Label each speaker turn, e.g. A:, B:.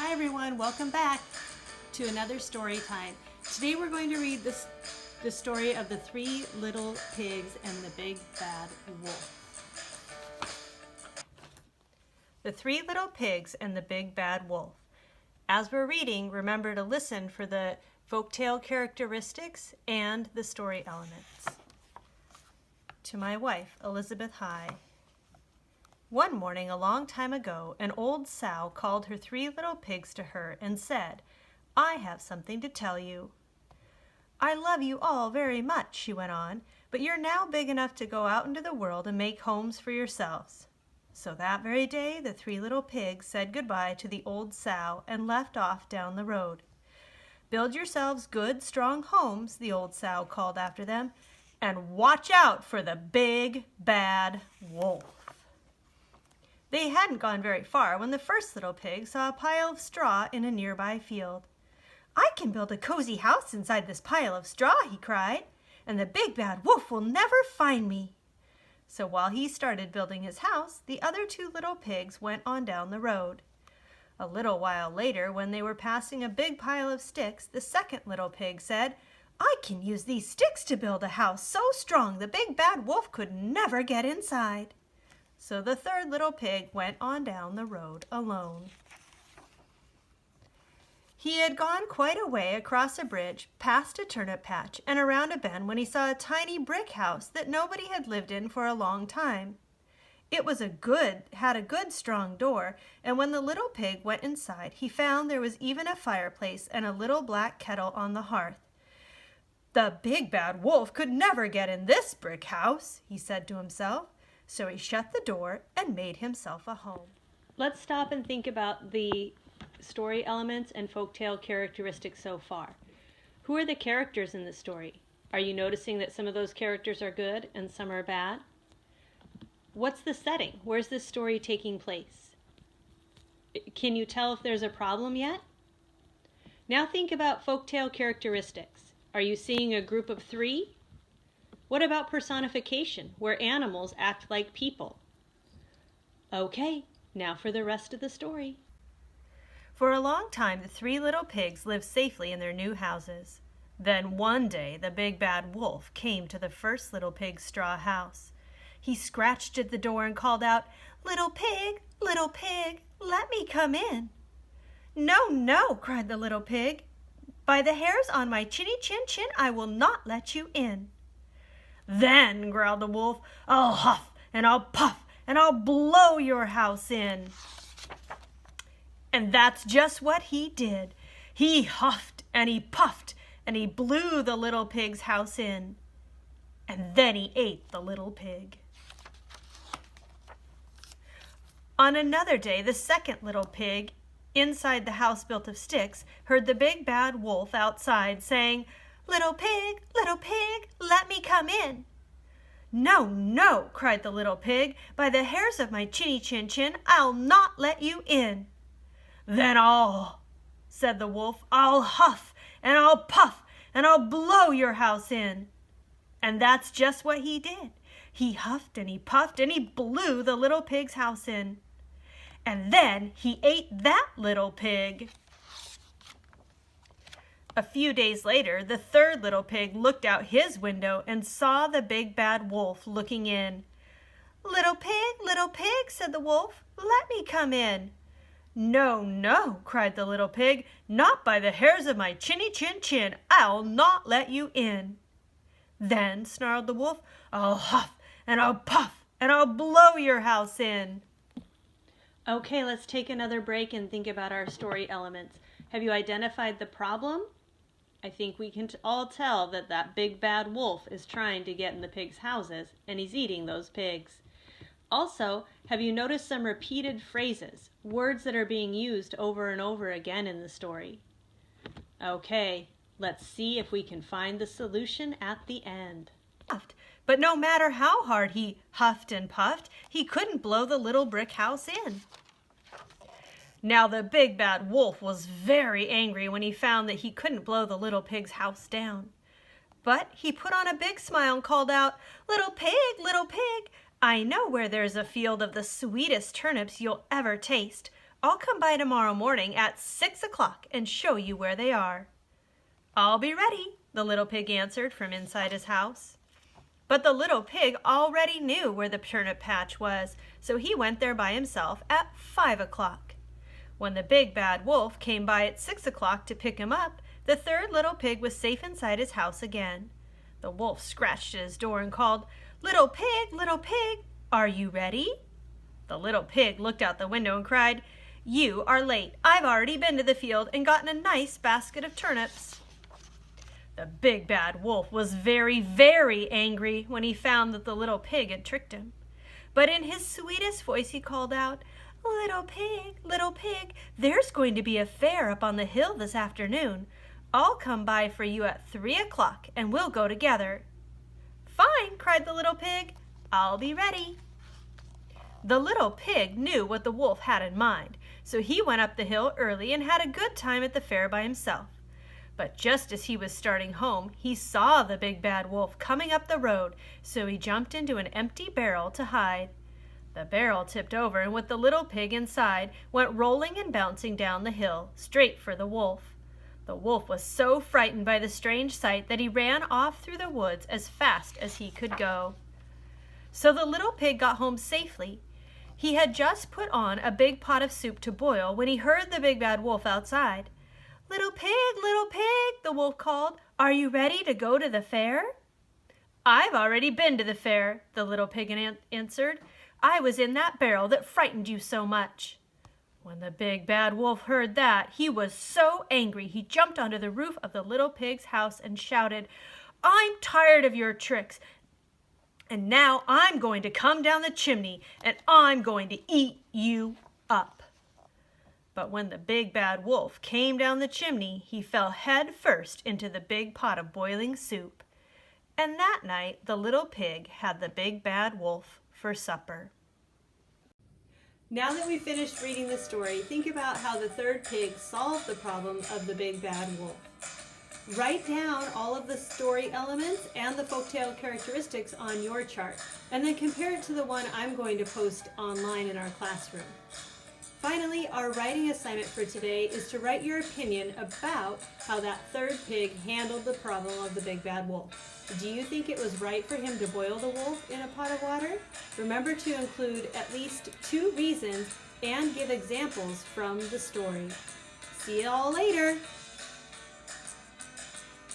A: Hi everyone, welcome back to another story time. Today we're going to read the story of the three little pigs and the big bad wolf. The Three Little Pigs and the Big Bad Wolf. As we're reading, remember to listen for the folktale characteristics and the story elements. To my wife, Elizabeth High. One morning a long time ago, an old sow called her three little pigs to her and said, "I have something to tell you." "I love you all very much," she went on, "but you're now big enough to go out into the world and make homes for yourselves." So that very day, the three little pigs said goodbye to the old sow and left off down the road. "Build yourselves good, strong homes," the old sow called after them, "and watch out for the big, bad wolf." They hadn't gone very far when the first little pig saw a pile of straw in a nearby field. "I can build a cozy house inside this pile of straw," he cried, "and the big bad wolf will never find me." So while he started building his house, the other two little pigs went on down the road. A little while later, when they were passing a big pile of sticks, the second little pig said, "I can use these sticks to build a house so strong the big bad wolf could never get inside." So the third little pig went on down the road alone. He had gone quite a way across a bridge, past a turnip patch, and around a bend when he saw a tiny brick house that nobody had lived in for a long time. It had a good strong door, and when the little pig went inside, he found there was even a fireplace and a little black kettle on the hearth. "The big bad wolf could never get in this brick house," he said to himself. So he shut the door and made himself a home. Let's stop and think about the story elements and folktale characteristics so far. Who are the characters in the story? Are you noticing that some of those characters are good and some are bad? What's the setting? Where's this story taking place? Can you tell if there's a problem yet? Now think about folktale characteristics. Are you seeing a group of three? What about personification, where animals act like people? Okay, now for the rest of the story. For a long time, the three little pigs lived safely in their new houses. Then one day, the big bad wolf came to the first little pig's straw house. He scratched at the door and called out, little pig, let me come in." "No, no," cried the little pig. "By the hairs on my chinny chin chin, I will not let you in." "Then," growled the wolf, "I'll huff and I'll puff and I'll blow your house in." And that's just what he did. He huffed and he puffed and he blew the little pig's house in. And then he ate the little pig. On another day, the second little pig, inside the house built of sticks, heard the big bad wolf outside saying, little pig, let me come in." "No, no," cried the little pig, "by the hairs of my chinny chin chin, I'll not let you in." "Then said the wolf, "I'll huff and I'll puff and I'll blow your house in." And that's just what he did. He huffed and he puffed and he blew the little pig's house in. And then he ate that little pig. A few days later, the third little pig looked out his window and saw the big bad wolf looking in. Little pig, said the wolf, "let me come in." "No, no," cried the little pig, "not by the hairs of my chinny chin chin, I'll not let you in." "Then," snarled the wolf, "I'll huff and I'll puff and I'll blow your house in." Okay, let's take another break and think about our story elements. Have you identified the problem? I think we can all tell that that big bad wolf is trying to get in the pigs' houses and he's eating those pigs. Also, have you noticed some repeated phrases, words that are being used over and over again in the story? Okay, let's see if we can find the solution at the end. But no matter how hard he huffed and puffed, he couldn't blow the little brick house in. Now the big bad wolf was very angry when he found that he couldn't blow the little pig's house down. But he put on a big smile and called out, little pig, I know where there's a field of the sweetest turnips you'll ever taste. I'll come by tomorrow morning at 6 o'clock and show you where they are." "I'll be ready," the little pig answered from inside his house. But the little pig already knew where the turnip patch was, so he went there by himself at 5 o'clock. When the big bad wolf came by at 6 o'clock to pick him up, the third little pig was safe inside his house again. The wolf scratched at his door and called, Little pig, are you ready?" The little pig looked out the window and cried, "You are late. I've already been to the field and gotten a nice basket of turnips." The big bad wolf was very, very angry when he found that the little pig had tricked him. But in his sweetest voice he called out, Little pig, there's going to be a fair up on the hill this afternoon. I'll come by for you at 3 o'clock and we'll go together." "Fine," cried the little pig. "I'll be ready." The little pig knew what the wolf had in mind, so he went up the hill early and had a good time at the fair by himself. But just as he was starting home, he saw the big bad wolf coming up the road, so he jumped into an empty barrel to hide. The barrel tipped over, and with the little pig inside, went rolling and bouncing down the hill, straight for the wolf. The wolf was so frightened by the strange sight that he ran off through the woods as fast as he could go. So the little pig got home safely. He had just put on a big pot of soup to boil when he heard the big bad wolf outside. Little pig, the wolf called, "are you ready to go to the fair?" "I've already been to the fair," the little pig answered. "I was in that barrel that frightened you so much." When the big bad wolf heard that, he was so angry he jumped onto the roof of the little pig's house and shouted, "I'm tired of your tricks, and now I'm going to come down the chimney and I'm going to eat you up." But when the big bad wolf came down the chimney, he fell head first into the big pot of boiling soup. And that night, the little pig had the big bad wolf for supper. Now that we've finished reading the story, think about how the third pig solved the problem of the big bad wolf. Write down all of the story elements and the folktale characteristics on your chart, and then compare it to the one I'm going to post online in our classroom. Finally, our writing assignment for today is to write your opinion about how that third pig handled the problem of the big bad wolf. Do you think it was right for him to boil the wolf in a pot of water? Remember to include at least 2 reasons and give examples from the story. See you all later!